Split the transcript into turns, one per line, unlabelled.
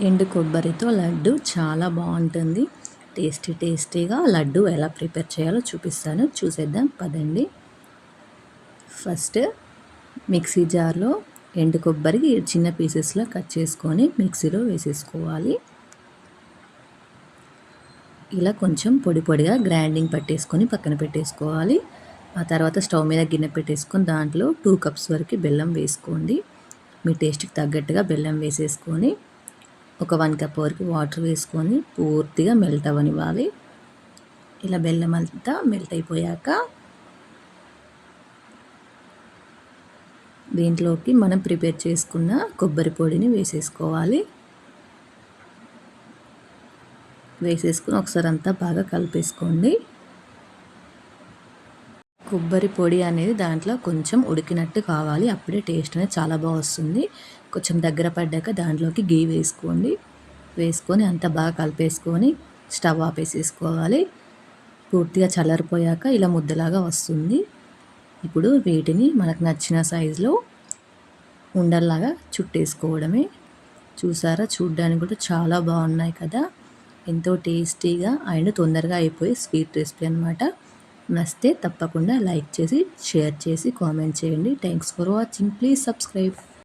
ఎండు కొబ్బరితో లడ్డు చాలా బాగుంటుంది. టేస్టీగా లడ్డు ఎలా ప్రిపేర్ చేయాలో చూపిస్తాను, చూసేద్దాం పదండి. ఫస్ట్ మిక్సీ జార్లో ఎండు కొబ్బరి చిన్న పీసెస్లో కట్ చేసుకొని మిక్సీలో వేసేసుకోవాలి. ఇలా కొంచెం పొడి పొడిగా గ్రైండింగ్ పట్టేసుకొని పక్కన పెట్టేసుకోవాలి. ఆ తర్వాత స్టవ్ మీద గిన్నె పెట్టేసుకొని దాంట్లో 2 కప్స్ వరకు బెల్లం వేసుకోండి. మీ టేస్ట్కి తగ్గట్టుగా బెల్లం వేసేసుకొని ఒక 1 కప్ వరకు వాటర్ వేసుకొని పూర్తిగా మెల్ట్ అవ్వనివ్వాలి. ఇలా బెల్లం అంతా మెల్ట్ అయిపోయాక దీంట్లోకి మనం ప్రిపేర్ చేసుకున్న కొబ్బరి పొడిని వేసేసుకోవాలి. వేసేసుకుని ఒకసారి అంతా బాగా కలిపేసుకోండి. కొబ్బరి పొడి అనేది దాంట్లో కొంచెం ఉడికినట్టు కావాలి, అప్పుడే టేస్ట్ అనేది చాలా బాగా వస్తుంది. కొంచెం దగ్గర పడ్డాక దాంట్లోకి గీ వేసుకోండి. వేసుకొని అంతా బాగా కలిపేసుకొని స్టవ్ ఆపేసేసుకోవాలి. పూర్తిగా చల్లారిపోయాక ఇలా ముద్దలాగా వస్తుంది. ఇప్పుడు వీటిని మనకు నచ్చిన సైజులో ఉండల్లాగా చుట్టేసుకోవడమే. చూసారా, చూడ్డానికి కూడా చాలా బాగున్నాయి కదా. ఎంతో టేస్టీగా అండ్ తొందరగా అయిపోయి స్వీట్ రెసిపీ అనమాట. నచ్చితే తప్పకుండా లైక్ చేసి, షేర్ చేసి, కామెంట్ చేయండి. Thanks for watching. Please subscribe.